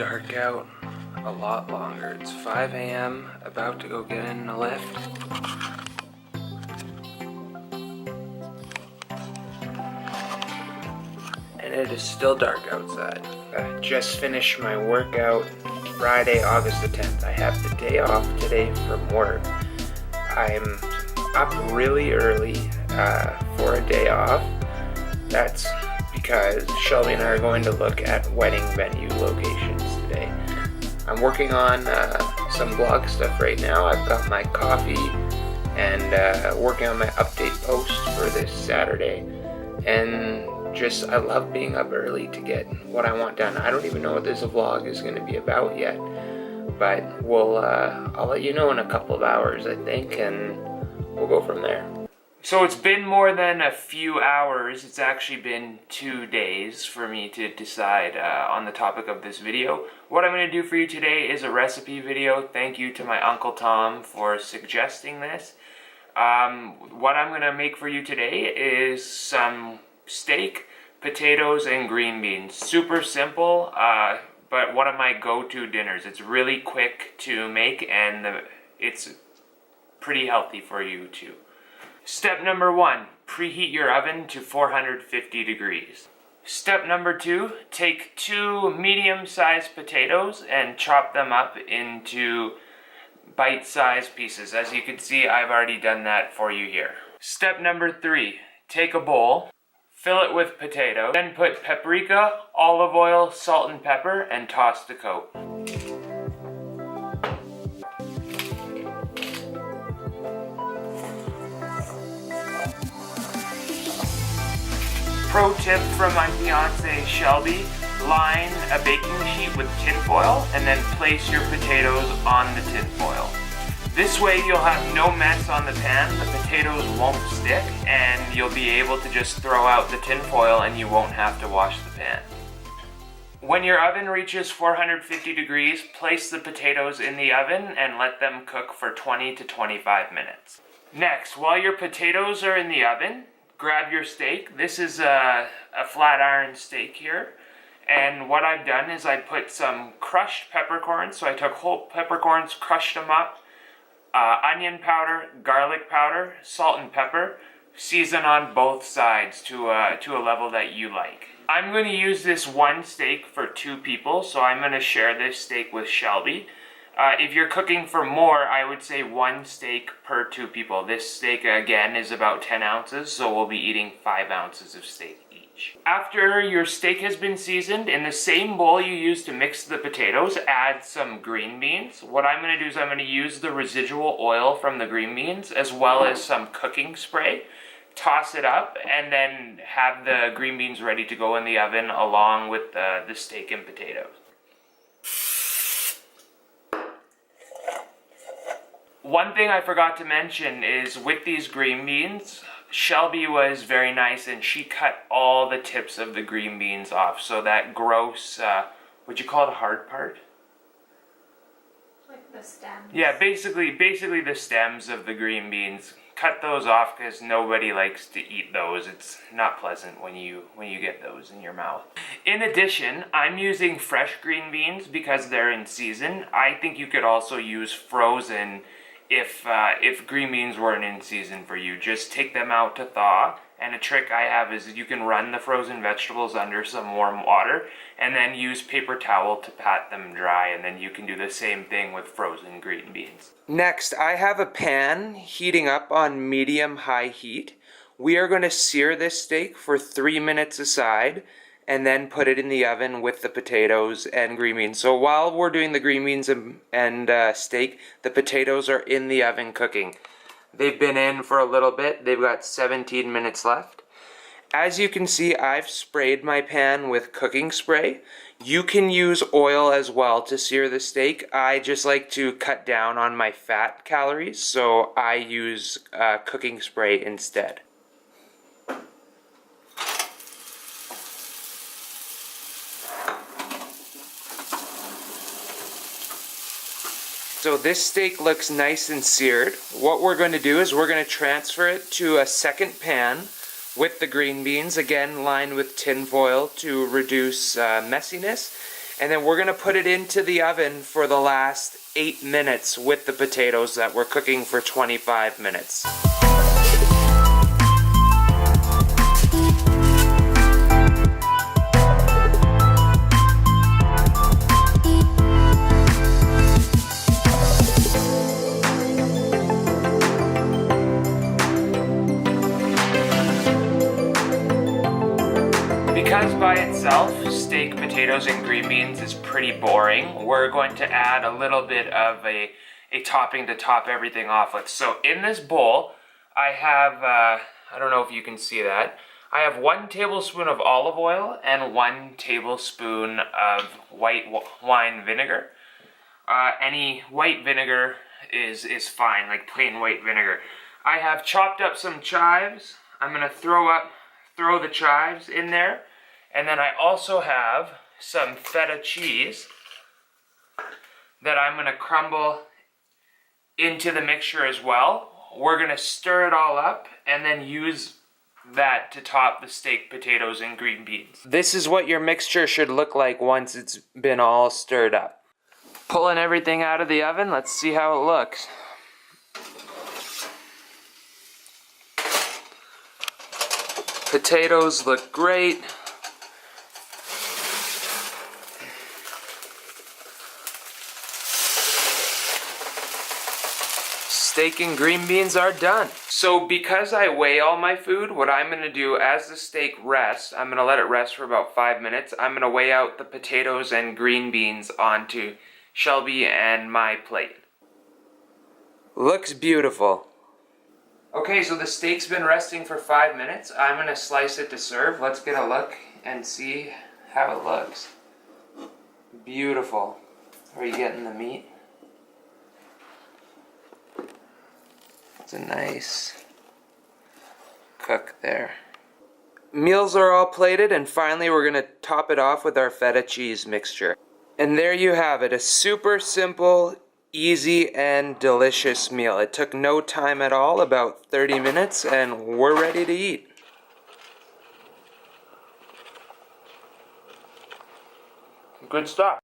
dark out a lot longer. It's 5 a.m. about to go get in a lift. And it is still dark outside. I just finished my workout Friday, August the 10th. I have the day off today from work. I'm up really early for a day off. That's because Shelby and I are going to look at wedding venue locations today. I'm working on some blog stuff right now. I've got my coffee and working on my update post for this Saturday. And I love being up early to get what I want done. I don't even know what this vlog is going to be about yet, but I'll let you know in a couple of hours, I think, and we'll go from there. So it's been more than a few hours. It's actually been 2 days for me to decide on the topic of this video. What I'm going to do for you today is a recipe video. Thank you to my Uncle Tom for suggesting this. What I'm going to make for you today is some steak, potatoes, and green beans. Super simple, but one of my go-to dinners. It's really quick to make, and it's pretty healthy for you too. Step number 1, preheat your oven to 450 degrees. Step number 2, take 2 medium-sized potatoes and chop them up into bite-sized pieces. As you can see, I've already done that for you here. Step number 3, take a bowl, fill it with potato, then put paprika, olive oil, salt and pepper, and toss to coat. Pro tip from my fiance Shelby, line a baking sheet with tinfoil and then place your potatoes on the tinfoil. This way you'll have no mess on the pan, the potatoes won't stick, and you'll be able to just throw out the tinfoil and you won't have to wash the pan. When your oven reaches 450 degrees, place the potatoes in the oven and let them cook for 20 to 25 minutes. Next, while your potatoes are in the oven, grab your steak. This is a flat iron steak here. And what I've done is I put some crushed peppercorns. So I took whole peppercorns, crushed them up, onion powder, garlic powder, salt and pepper. Season on both sides to a level that you like. I'm going to use this one steak for 2 people, so I'm going to share this steak with Shelby. If you're cooking for more, I would say 1 steak per 2 people. This steak, again, is about 10 ounces, so we'll be eating 5 ounces of steak each. After your steak has been seasoned, in the same bowl you use to mix the potatoes, add some green beans. What I'm going to do is I'm going to use the residual oil from the green beans, as well as some cooking spray. Toss it up, and then have the green beans ready to go in the oven along with the steak and potatoes. One thing I forgot to mention is with these green beans, Shelby was very nice and she cut all the tips of the green beans off. So that gross, would you call it a hard part? Like the stems. Yeah, basically the stems of the green beans. Cut those off because nobody likes to eat those. It's not pleasant when you get those in your mouth. In addition, I'm using fresh green beans because they're in season. I think you could also use frozen if green beans weren't in season for you. Just take them out to thaw, and a trick I have is you can run the frozen vegetables under some warm water and then use paper towel to pat them dry, and then you can do the same thing with frozen green beans. Next, I have a pan heating up on medium-high heat. We are going to sear this steak for 3 minutes aside and then put it in the oven with the potatoes and green beans. So while we're doing the green beans and steak, the potatoes are in the oven cooking. They've been in for a little bit. They've got 17 minutes left. As you can see, I've sprayed my pan with cooking spray. You can use oil as well to sear the steak. I just like to cut down on my fat calories, so I use cooking spray instead. So this steak looks nice and seared. What we're going to do is we're going to transfer it to a second pan with the green beans, again lined with tin foil to reduce messiness. And then we're going to put it into the oven for the last 8 minutes with the potatoes that we're cooking for 25 minutes. Because by itself, steak, potatoes, and green beans is pretty boring, we're going to add a little bit of a topping to top everything off with. So in this bowl, I have, I don't know if you can see that, I have 1 tablespoon of olive oil and 1 tablespoon of white wine vinegar. Any white vinegar is fine, like plain white vinegar. I have chopped up some chives. I'm going to throw the chives in there. And then I also have some feta cheese that I'm going to crumble into the mixture as well. We're going to stir it all up and then use that to top the steak, potatoes, and green beans. This is what your mixture should look like once it's been all stirred up. Pulling everything out of the oven, let's see how it looks. Potatoes look great. Steak and green beans are done. So because I weigh all my food, what I'm going to do as the steak rests, I'm going to let it rest for about 5 minutes. I'm going to weigh out the potatoes and green beans onto Shelby and my plate. Looks beautiful. Okay, so the steak's been resting for 5 minutes. I'm going to slice it to serve. Let's get a look and see how it looks. Beautiful. Are you getting the meat? It's a nice cook there. Meals are all plated, and finally we're going to top it off with our feta cheese mixture. And there you have it, a super simple, easy, and delicious meal. It took no time at all, about 30 minutes, and we're ready to eat. Good stuff.